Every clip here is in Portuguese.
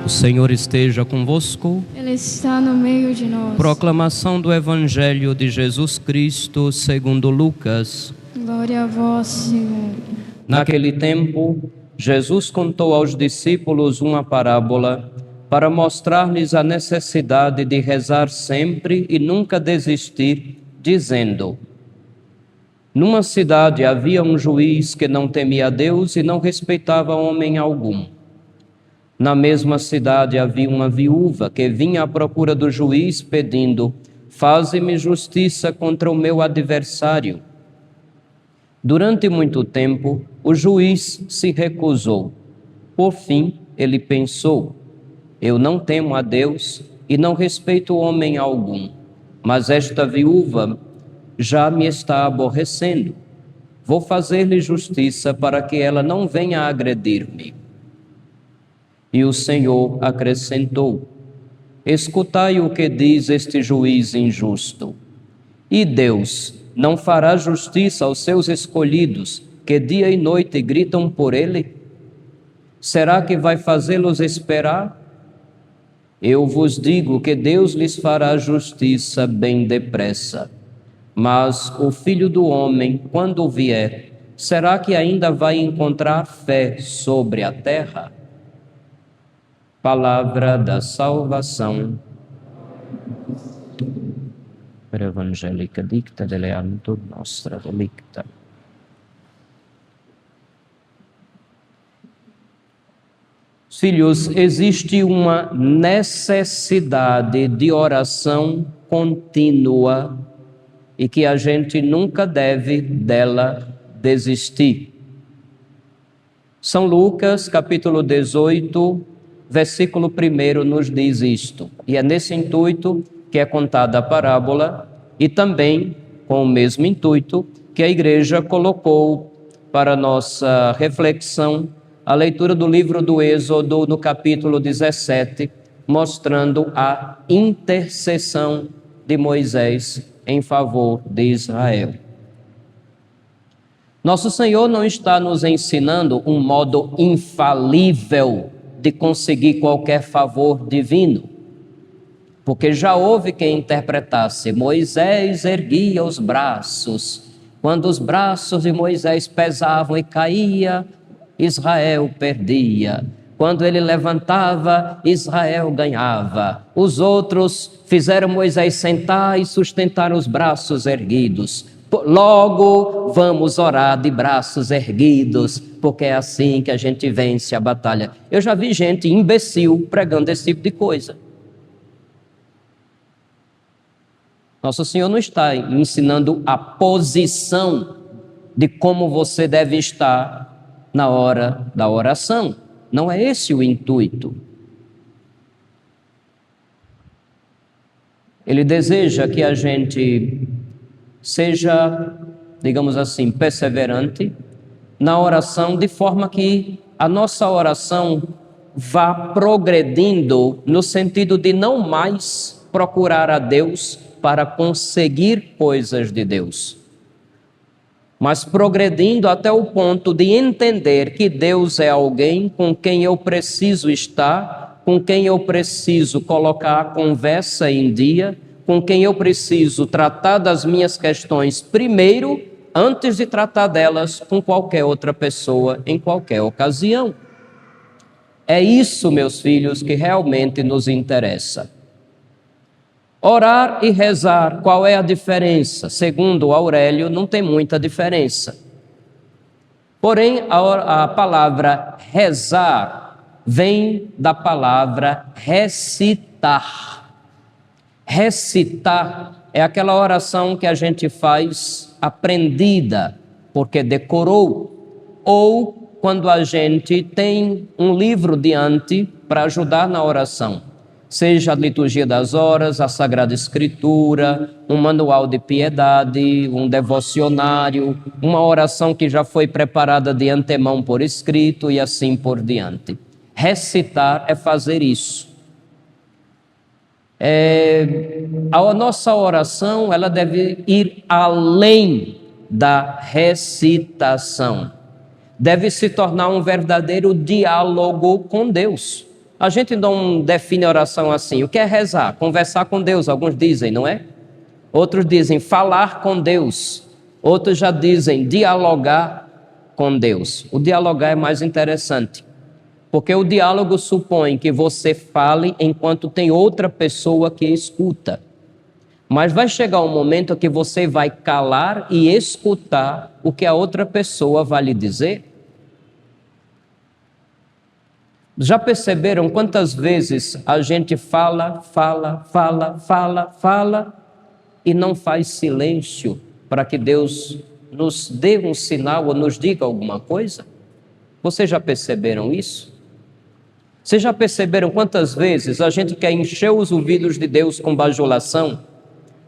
O Senhor esteja convosco. Ele está no meio de nós. Proclamação do Evangelho de Jesus Cristo segundo Lucas. Glória a vós, Senhor. Naquele tempo, Jesus contou aos discípulos uma parábola para mostrar-lhes a necessidade de rezar sempre e nunca desistir, dizendo: Numa cidade havia um juiz que não temia a Deus e não respeitava homem algum. Na mesma cidade havia uma viúva que vinha à procura do juiz pedindo: Faze-me justiça contra o meu adversário. Durante muito tempo, o juiz se recusou. Por fim, ele pensou: Eu não temo a Deus e não respeito homem algum, mas esta viúva já me está aborrecendo. Vou fazer-lhe justiça para que ela não venha agredir-me. E o Senhor acrescentou: Escutai o que diz este juiz injusto. E Deus não fará justiça aos seus escolhidos, que dia e noite gritam por ele? Será que vai fazê-los esperar? Eu vos digo que Deus lhes fará justiça bem depressa. Mas o Filho do Homem, quando vier, será que ainda vai encontrar fé sobre a terra? Palavra da salvação. Per evangelica dicta deleantur nostra delicta. Filhos, existe uma necessidade de oração contínua e que a gente nunca deve dela desistir. São Lucas, capítulo 18, versículo 1 nos diz isto. E é nesse intuito que é contada a parábola e também com o mesmo intuito que a igreja colocou para nossa reflexão a leitura do livro do Êxodo no capítulo 17, mostrando a intercessão de Moisés em favor de Israel. Nosso Senhor não está nos ensinando um modo infalível de conseguir qualquer favor divino, porque já houve quem interpretasse: Moisés erguia os braços, quando os braços de Moisés pesavam e caía, Israel perdia. Quando ele levantava, Israel ganhava. Os outros fizeram Moisés sentar e sustentar os braços erguidos. Logo, vamos orar de braços erguidos, porque é assim que a gente vence a batalha. Eu já vi gente imbecil pregando esse tipo de coisa. Nosso Senhor não está ensinando a posição de como você deve estar na hora da oração. Não é esse o intuito. Ele deseja que a gente seja, digamos assim, perseverante na oração, de forma que a nossa oração vá progredindo no sentido de não mais procurar a Deus para conseguir coisas de Deus, mas progredindo até o ponto de entender que Deus é alguém com quem eu preciso estar, com quem eu preciso colocar a conversa em dia, com quem eu preciso tratar das minhas questões primeiro, antes de tratar delas com qualquer outra pessoa, em qualquer ocasião. É isso, meus filhos, que realmente nos interessa. Orar e rezar, qual é a diferença? Segundo Aurélio, não tem muita diferença. Porém, a palavra rezar vem da palavra recitar. Recitar é aquela oração que a gente faz aprendida, porque decorou, ou quando a gente tem um livro diante para ajudar na oração. Seja a liturgia das horas, a Sagrada Escritura, um manual de piedade, um devocionário, uma oração que já foi preparada de antemão por escrito e assim por diante. Recitar é fazer isso. A nossa oração, ela deve ir além da recitação. Deve se tornar um verdadeiro diálogo com Deus. A gente não define a oração assim. O que é rezar? Conversar com Deus, alguns dizem, não é? Outros dizem falar com Deus. Outros já dizem dialogar com Deus. O dialogar é mais interessante, porque o diálogo supõe que você fale enquanto tem outra pessoa que escuta. Mas vai chegar um momento que você vai calar e escutar o que a outra pessoa vai lhe dizer. Já perceberam quantas vezes a gente fala e não faz silêncio para que Deus nos dê um sinal ou nos diga alguma coisa? Vocês já perceberam isso? Vocês já perceberam quantas vezes a gente quer encher os ouvidos de Deus com bajulação?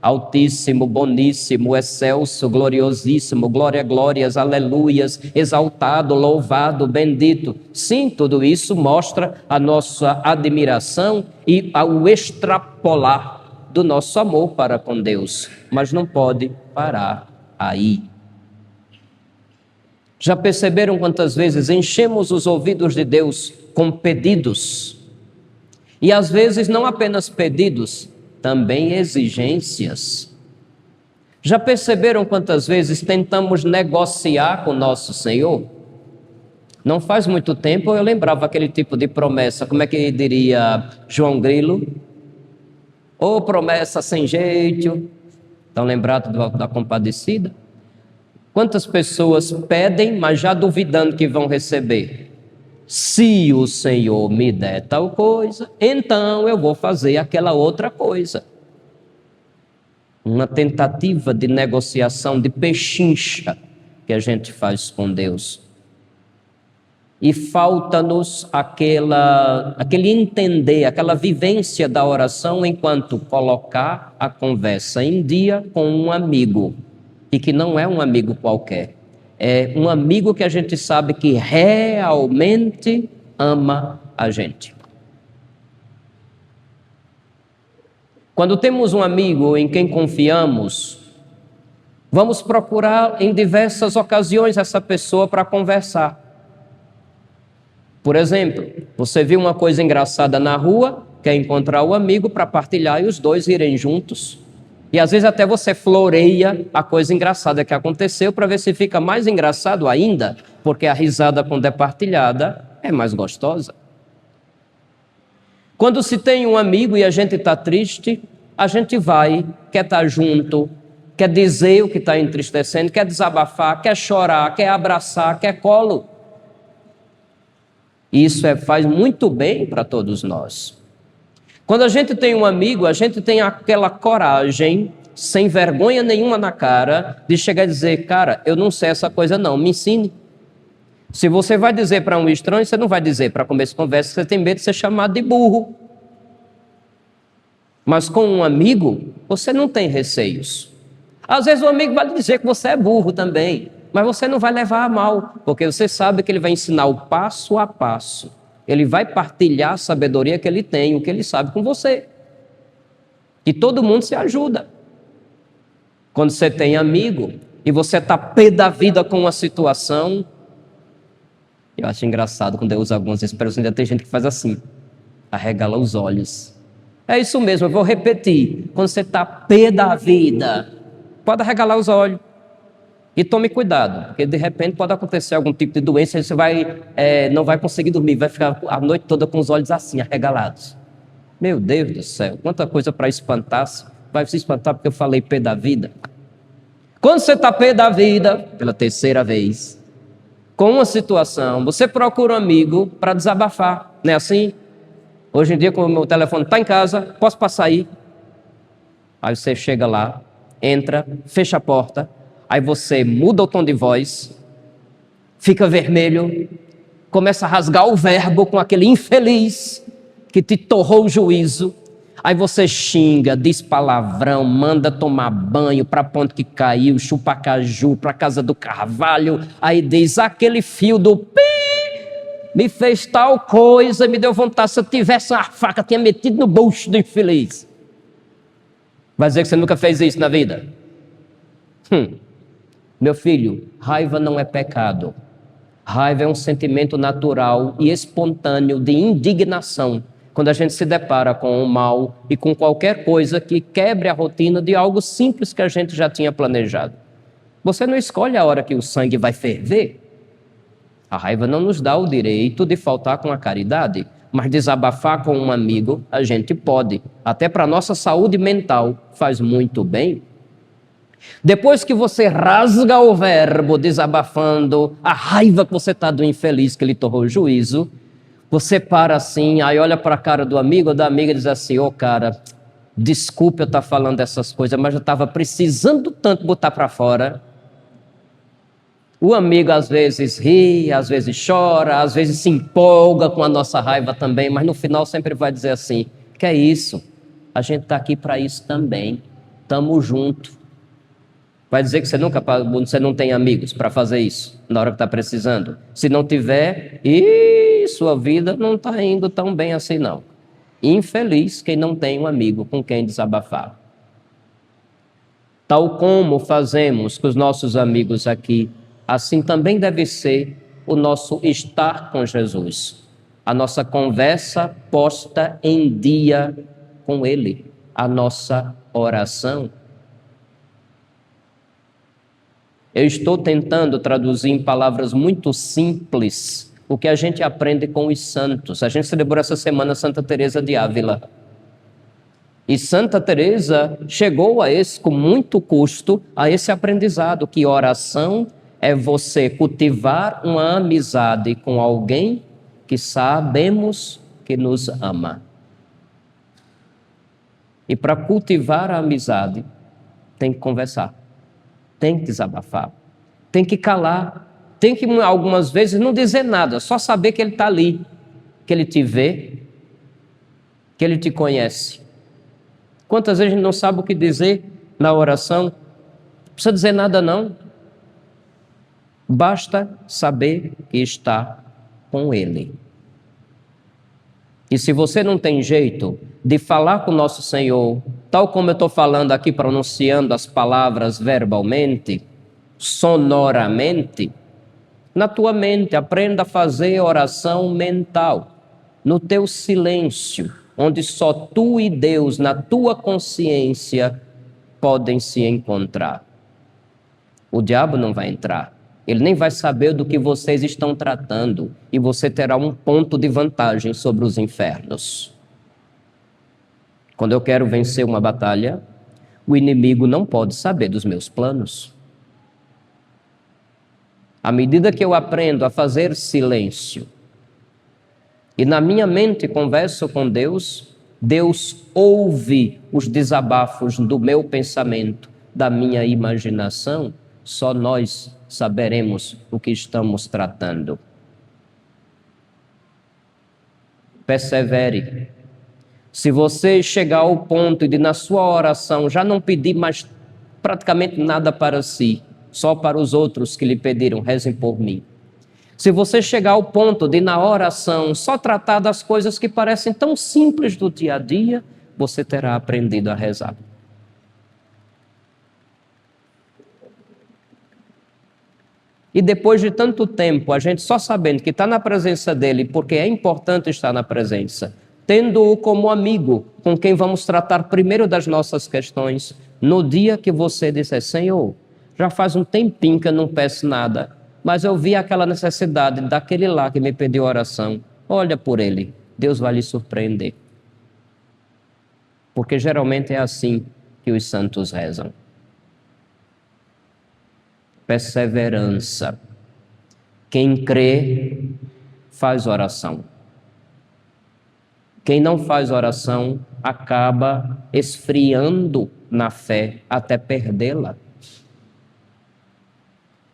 Altíssimo, boníssimo, excelso, gloriosíssimo, glória, glórias, aleluias, exaltado, louvado, bendito. Sim, tudo isso mostra a nossa admiração e o extrapolar do nosso amor para com Deus, mas não pode parar aí. Já perceberam quantas vezes enchemos os ouvidos de Deus com pedidos? E às vezes não apenas pedidos, também exigências. Já perceberam quantas vezes tentamos negociar com nosso Senhor? Não faz muito tempo eu lembrava aquele tipo de promessa, como é que diria João Grilo? Ô promessa sem jeito. Estão lembrados da Compadecida? Quantas pessoas pedem, mas já duvidando que vão receber? Se o Senhor me der tal coisa, então eu vou fazer aquela outra coisa. Uma tentativa de negociação, de pechincha que a gente faz com Deus. E falta-nos aquele entender, aquela vivência da oração enquanto colocar a conversa em dia com um amigo. E que não é um amigo qualquer. É um amigo que a gente sabe que realmente ama a gente. Quando temos um amigo em quem confiamos, vamos procurar em diversas ocasiões essa pessoa para conversar. Por exemplo, você viu uma coisa engraçada na rua, quer encontrar o amigo para partilhar e os dois irem juntos. E às vezes até você floreia a coisa engraçada que aconteceu para ver se fica mais engraçado ainda, porque a risada quando é partilhada é mais gostosa. Quando se tem um amigo e a gente está triste, a gente vai, quer estar junto, quer dizer o que está entristecendo, quer desabafar, quer chorar, quer abraçar, quer colo. Isso faz muito bem para todos nós. Quando a gente tem um amigo, a gente tem aquela coragem, sem vergonha nenhuma na cara, de chegar e dizer, cara, eu não sei essa coisa não, me ensine. Se você vai dizer para um estranho, você não vai dizer para começo de conversa, você tem medo de ser chamado de burro. Mas com um amigo, você não tem receios. Às vezes o amigo vai lhe dizer que você é burro também, mas você não vai levar a mal, porque você sabe que ele vai ensinar o passo a passo. Ele vai partilhar a sabedoria que ele tem, o que ele sabe com você. E todo mundo se ajuda. Quando você tem amigo e você está pé da vida com uma situação, eu acho engraçado quando eu uso algumas expressões, ainda tem gente que faz assim, arregala os olhos. É isso mesmo, eu vou repetir. Quando você está pé da vida, pode arregalar os olhos. E tome cuidado, porque de repente pode acontecer algum tipo de doença e você não vai conseguir dormir, vai ficar a noite toda com os olhos assim, arregalados. Meu Deus do céu, quanta coisa para espantar-se. Vai se espantar porque eu falei pé da vida. Quando você está pé da vida, pela terceira vez, com uma situação, você procura um amigo para desabafar, não é assim? Hoje em dia, como o meu telefone está em casa, posso passar aí? Aí você chega lá, entra, fecha a porta, aí você muda o tom de voz, fica vermelho, começa a rasgar o verbo com aquele infeliz que te torrou o juízo. Aí você xinga, diz palavrão, manda tomar banho para ponto que caiu, chupa caju para casa do Carvalho. Aí diz, aquele fio do pi me fez tal coisa, me deu vontade, se eu tivesse uma faca, tinha metido no bolso do infeliz. Vai dizer que você nunca fez isso na vida? Meu filho, raiva não é pecado. Raiva é um sentimento natural e espontâneo de indignação quando a gente se depara com o mal e com qualquer coisa que quebre a rotina de algo simples que a gente já tinha planejado. Você não escolhe a hora que o sangue vai ferver. A raiva não nos dá o direito de faltar com a caridade, mas desabafar com um amigo a gente pode. Até para a nossa saúde mental faz muito bem. Depois que você rasga o verbo desabafando a raiva que você está do infeliz que lhe torrou juízo, você para assim, aí olha para a cara do amigo ou da amiga e diz assim: ô cara, desculpe eu estar falando essas coisas, mas eu estava precisando tanto botar para fora. O amigo às vezes ri, às vezes chora, às vezes se empolga com a nossa raiva também, mas no final sempre vai dizer assim: que é isso, a gente está aqui para isso também, estamos juntos. Vai dizer que você não tem amigos para fazer isso na hora que está precisando. Se não tiver, sua vida não está indo tão bem assim não. Infeliz quem não tem um amigo com quem desabafar. Tal como fazemos com os nossos amigos aqui, assim também deve ser o nosso estar com Jesus. A nossa conversa posta em dia com Ele. A nossa oração. Eu estou tentando traduzir em palavras muito simples o que a gente aprende com os santos. A gente celebrou essa semana Santa Teresa de Ávila. E Santa Teresa chegou com muito custo a esse aprendizado, que oração é você cultivar uma amizade com alguém que sabemos que nos ama. E para cultivar a amizade, tem que conversar. Tem que desabafar, tem que calar, tem que algumas vezes não dizer nada, só saber que Ele está ali, que Ele te vê, que Ele te conhece. Quantas vezes a gente não sabe o que dizer na oração? Não precisa dizer nada não, basta saber que está com Ele. E se você não tem jeito de falar com o nosso Senhor, tal como eu estou falando aqui, pronunciando as palavras verbalmente, sonoramente, na tua mente, aprenda a fazer oração mental, no teu silêncio, onde só tu e Deus, na tua consciência, podem se encontrar. O diabo não vai entrar. Ele nem vai saber do que vocês estão tratando e você terá um ponto de vantagem sobre os infernos. Quando eu quero vencer uma batalha, o inimigo não pode saber dos meus planos. À medida que eu aprendo a fazer silêncio e na minha mente converso com Deus, Deus ouve os desabafos do meu pensamento, da minha imaginação, só nós saberemos o que estamos tratando. Persevere. Se você chegar ao ponto de, na sua oração, já não pedir mais praticamente nada para si, só para os outros que lhe pediram, rezem por mim. Se você chegar ao ponto de, na oração, só tratar das coisas que parecem tão simples do dia a dia, você terá aprendido a rezar. E depois de tanto tempo, a gente só sabendo que está na presença dele, porque é importante estar na presença, tendo-o como amigo, com quem vamos tratar primeiro das nossas questões, no dia que você disser: Senhor, já faz um tempinho que eu não peço nada, mas eu vi aquela necessidade daquele lá que me pediu oração, olha por ele, Deus vai lhe surpreender. Porque geralmente é assim que os santos rezam. Perseverança. Quem crê, faz oração. Quem não faz oração, acaba esfriando na fé até perdê-la.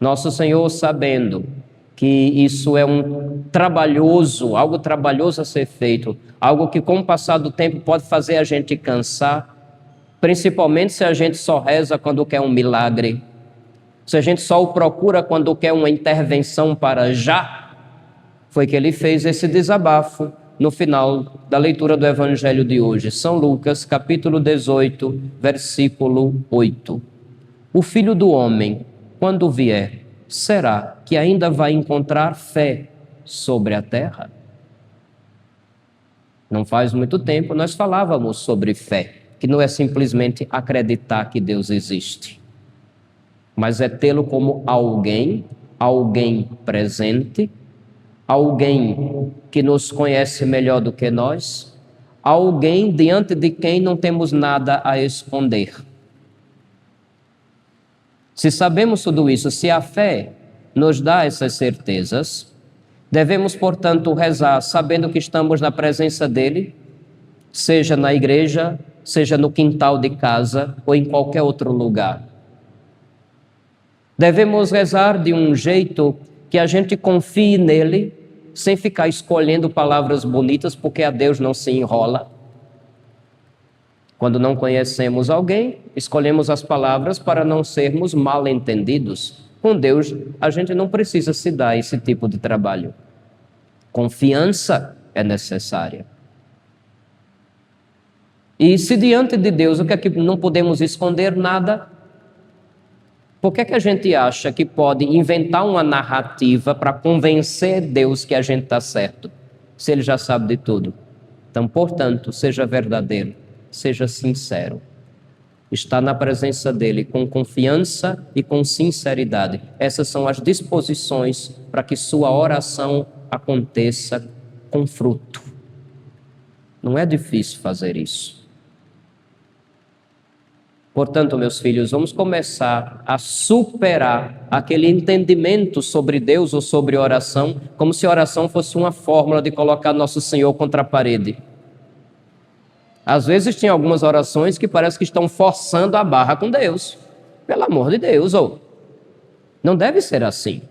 Nosso Senhor, sabendo que isso é algo trabalhoso a ser feito, algo que com o passar do tempo pode fazer a gente cansar, principalmente se a gente só reza quando quer um milagre, se a gente só o procura quando quer uma intervenção para já, foi que ele fez esse desabafo no final da leitura do Evangelho de hoje. São Lucas, capítulo 18, versículo 8. O Filho do Homem, quando vier, será que ainda vai encontrar fé sobre a terra? Não faz muito tempo nós falávamos sobre fé, que não é simplesmente acreditar que Deus existe, mas é tê-lo como alguém presente, alguém que nos conhece melhor do que nós, alguém diante de quem não temos nada a esconder. Se sabemos tudo isso, se a fé nos dá essas certezas, devemos, portanto, rezar sabendo que estamos na presença dele, seja na igreja, seja no quintal de casa ou em qualquer outro lugar. Devemos rezar de um jeito que a gente confie nele, sem ficar escolhendo palavras bonitas, porque a Deus não se enrola. Quando não conhecemos alguém, escolhemos as palavras para não sermos mal entendidos. Com Deus, a gente não precisa se dar esse tipo de trabalho. Confiança é necessária. E se diante de Deus, o que é que não podemos esconder nada? Por que é que a gente acha que pode inventar uma narrativa para convencer Deus que a gente está certo, se Ele já sabe de tudo? Então, portanto, seja verdadeiro, seja sincero. Está na presença dEle com confiança e com sinceridade. Essas são as disposições para que sua oração aconteça com fruto. Não é difícil fazer isso. Portanto, meus filhos, vamos começar a superar aquele entendimento sobre Deus ou sobre oração, como se oração fosse uma fórmula de colocar Nosso Senhor contra a parede. Às vezes tem algumas orações que parece que estão forçando a barra com Deus. Pelo amor de Deus, ou não deve ser assim.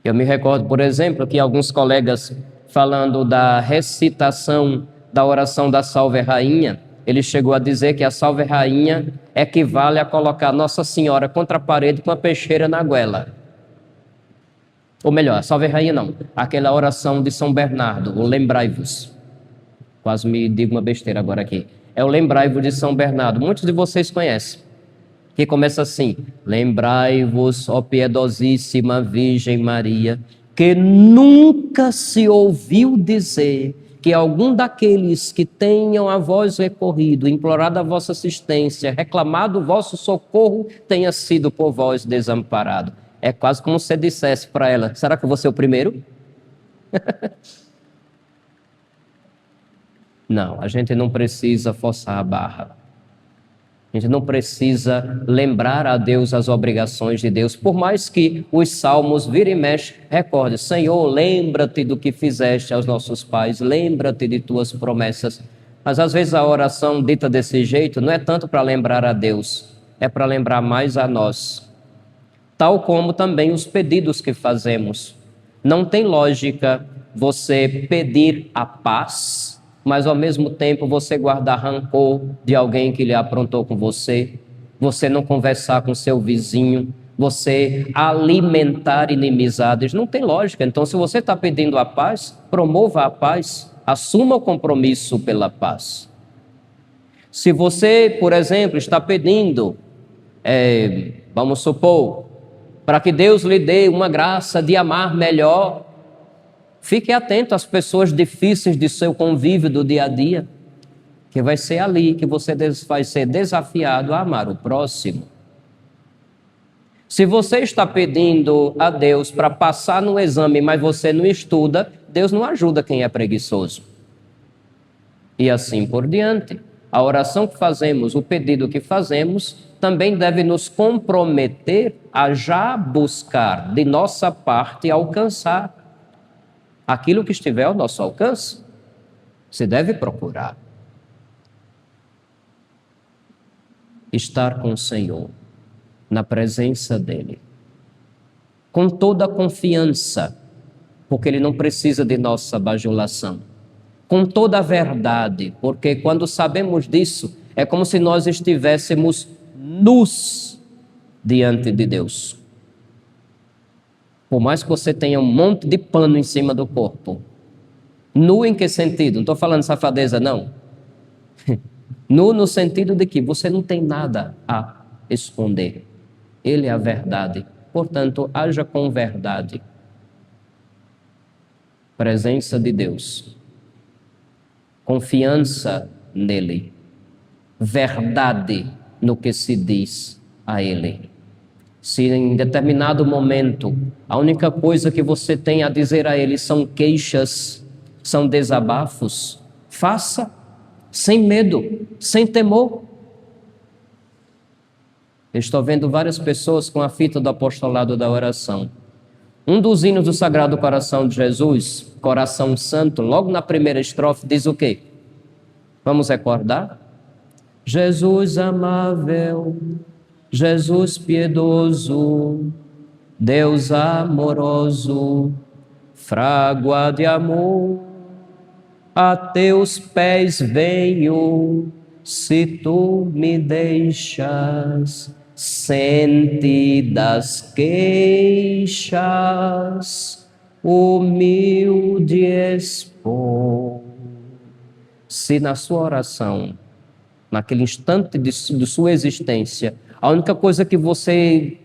Eu me recordo, por exemplo, que alguns colegas falando da recitação da oração da Salve Rainha, ele chegou a dizer que a Salve Rainha equivale a colocar Nossa Senhora contra a parede com a peixeira na goela. Ou melhor, a Salve Rainha não, aquela oração de São Bernardo, o Lembrai-vos. Quase me digo uma besteira agora aqui. É o Lembrai-vos de São Bernardo, muitos de vocês conhecem. Que começa assim: lembrai-vos, ó piedosíssima Virgem Maria, que nunca se ouviu dizer que algum daqueles que tenham a vós recorrido, implorado a vossa assistência, reclamado o vosso socorro, tenha sido por vós desamparado. É quase como se você dissesse para ela: será que eu vou ser o primeiro? Não, a gente não precisa forçar a barra. A gente não precisa lembrar a Deus as obrigações de Deus, por mais que os salmos vira e mexe, recorde: Senhor, lembra-te do que fizeste aos nossos pais, lembra-te de tuas promessas. Mas às vezes a oração dita desse jeito não é tanto para lembrar a Deus, é para lembrar mais a nós. Tal como também os pedidos que fazemos. Não tem lógica você pedir a paz, mas ao mesmo tempo você guardar rancor de alguém que lhe aprontou com você, você não conversar com seu vizinho, você alimentar inimizades. Não tem lógica. Então, se você está pedindo a paz, promova a paz, assuma o compromisso pela paz. Se você, por exemplo, está pedindo, vamos supor, para que Deus lhe dê uma graça de amar melhor, fique atento às pessoas difíceis de seu convívio do dia a dia, que vai ser ali que você vai ser desafiado a amar o próximo. Se você está pedindo a Deus para passar no exame, mas você não estuda, Deus não ajuda quem é preguiçoso. E assim por diante. A oração que fazemos, o pedido que fazemos, também deve nos comprometer a já buscar de nossa parte alcançar aquilo que estiver ao nosso alcance. Você deve procurar estar com o Senhor, na presença dEle, com toda a confiança, porque Ele não precisa de nossa bajulação, com toda a verdade, porque quando sabemos disso, é como se nós estivéssemos nus diante de Deus. Por mais que você tenha um monte de pano em cima do corpo. Nu em que sentido? Não estou falando safadeza, não. Nu no sentido de que você não tem nada a esconder. Ele é a verdade. Portanto, haja com verdade. Presença de Deus. Confiança nele. Verdade no que se diz a ele. Se em determinado momento a única coisa que você tem a dizer a ele são queixas, são desabafos, faça sem medo, sem temor. Eu estou vendo várias pessoas com a fita do apostolado da oração. Um dos hinos do Sagrado Coração de Jesus, Coração Santo, logo na primeira estrofe, diz o quê? Vamos recordar? Jesus amável, Jesus piedoso, Deus amoroso, frágua de amor, a teus pés venho, se tu me deixas, sentidas queixas, humilde expor. Se na sua oração, naquele instante de sua existência, a única coisa que você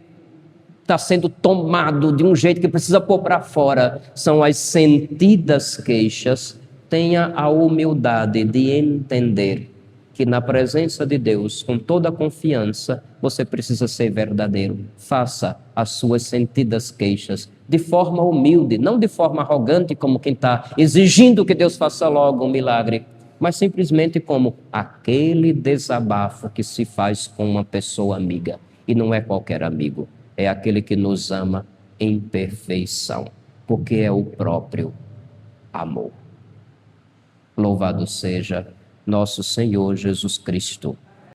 está sendo tomado de um jeito que precisa pôr para fora são as sentidas queixas, tenha a humildade de entender que na presença de Deus, com toda a confiança, você precisa ser verdadeiro. Faça as suas sentidas queixas de forma humilde, não de forma arrogante, como quem está exigindo que Deus faça logo um milagre, mas simplesmente como aquele desabafo que se faz com uma pessoa amiga. E não é qualquer amigo, é aquele que nos ama em perfeição, porque é o próprio amor. Louvado seja nosso Senhor Jesus Cristo.